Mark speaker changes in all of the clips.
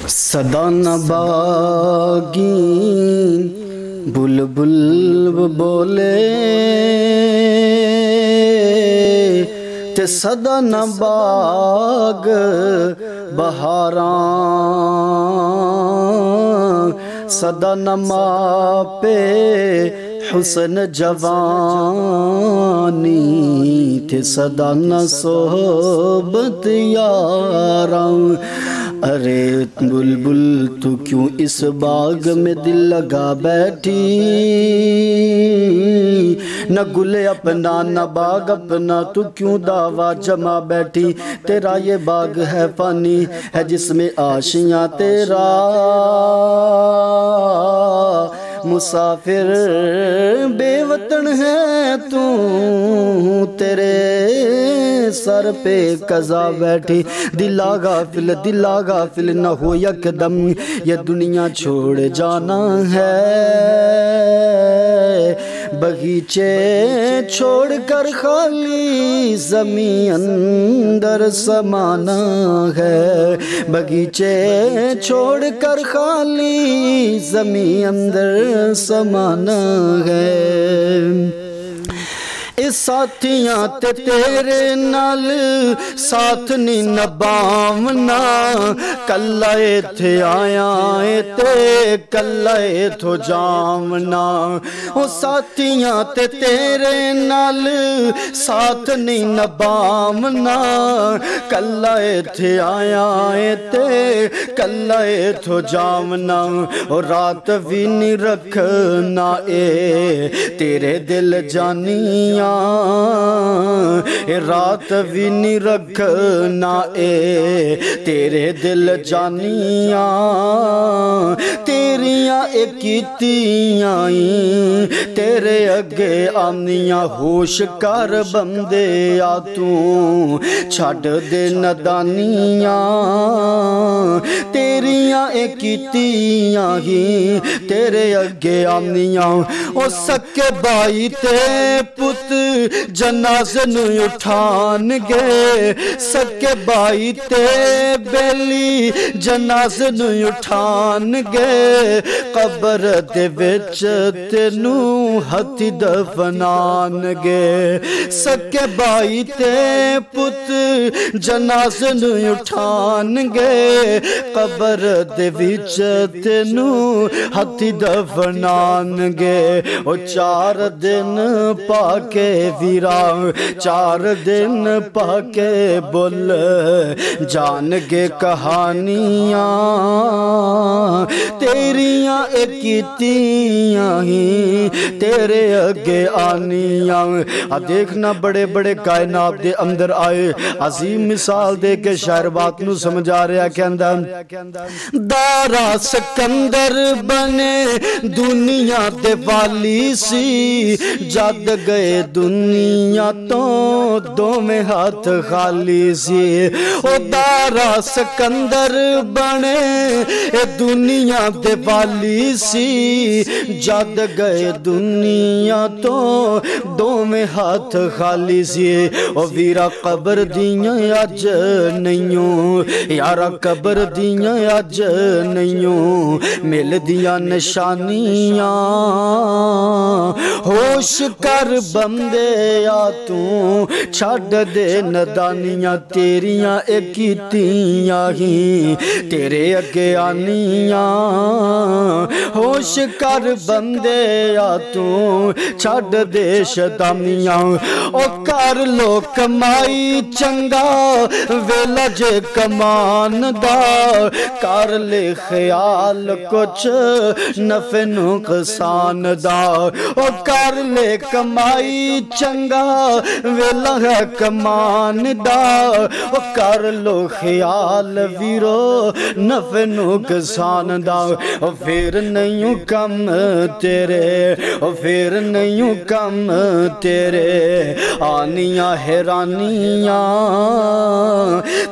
Speaker 1: सदा नबागीन बुलबुल बोले ते सदा नबाग बहारां सदा नमा पे हुस्न जवानी थे सदा न सोहबत यारां। अरे बुलबुल तू क्यों इस बाग में दिल लगा बैठी, न गुले अपना न बाग अपना, तू क्यों दावा जमा बैठी। तेरा ये बाग है फानी है जिसमें आशियाँ तेरा, मुसाफिर बेवतन है तू, तेरे सर पे कज़ा बैठी। दिला गाफिल न हो यकदम, ये दुनिया छोड़ जाना है। बगीचे छोड़कर खाली ज़मीं अंदर समाना है। बगीचे छोड़कर खाली ज़मीं अंदर समाना है। इस साथियां ते तेरे नाल साथ नी नभावना, कल्ला इत्थे आया ते कल्ला इत्थों जावना। ओ साथियां ते तेरे नाल साथ नी नभावना, कल्ला इत्थे आया ते कल्ला इत्थों जावना। ओ रात भी नी रखना ए तेरे दिल जानिया, रात भी नहीं रखना ए तेरे दिल जानिया। तेरिया कीतियां तेरे अगे आनिया, होश कर बंदे आ तू छड़ दे नदानिया। तेरिया कीतियां ही तेरे अगे आनिया। ओ सके भाई ते पुत जनाज़े नू उठान गए, सके भाई ते बेली जनाज़े नू उठान गए। कबर दे विच तेनू हथी दफनान गए, सके भाई ते पुत जनाज़े नू उठान गए। कबर दे विच तेनू हथी दफनान गए। ओ 4 दिन पाके वीरा 4 दिन पाके बुल जान के कहानियां तेरियां कीतियां ही तेरे अगे आनियां। आ देखना बड़े बड़े कायनात दे अंदर आए अजीम मिसाल दे के शायर बात नू समझा रहा। कहंदा दारा सिकंदर बने दुनिया दे वाली सी, जद गए दुनिया तो दोवें हाथ खाली सी। ओ दारा सिकंदर बने दुनिया दे वाली सी, जद गए दुनिया तो दोवें हाथ खाली सी। ओ वीरा कबर दियां अज नईयो, यारा कबर दियां अज नईयो मिलदियां निशानियां। होश कर बंदे आ तू छड़ दे नदानियां, तेरियां कीतियां ही तेरे अगे आनियां। होश कर बंदे आ तू छड़ दे शैतानियां। ओ कर लो कमाई चंगा वेला जे कमान दा, कर ले ख्याल कुछ नफे नुकसान दा। ओ कर ले कमाई चंगा वेला है कमान दा, ओ कर लो ख्याल वीरो नफे नुकसान दा। ओ फिर नहीं कम तेरे, ओ फिर नहीं कम तेरे आनियां हैरानियां।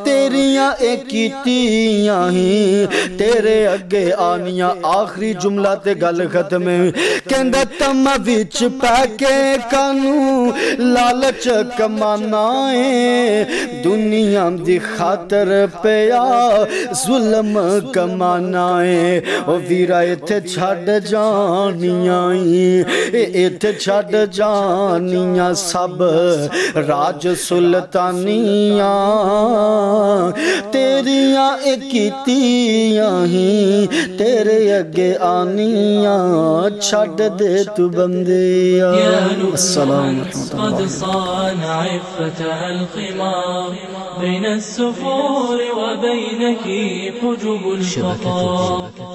Speaker 1: तेरियां कीतियां ही तेरे अगे आनिया। आखिरी जुमला ते गल खत्म है। कहंदा तम विच पैके कानू लालच कमाना है, दुनिया दी खातर पिया जुल्म कमाना है। ओ वीरा इत्थे छड्ड जानियां, इत्थे छड्ड जानियां सब राज सुल्तानियां, तेरियां कीतियां ही तेरे अगे आनियां, छड्ड दे तू बंदिया। अस्सलाम
Speaker 2: قد صان عفتها الخمار بين السفور وبينك حجب الفقار।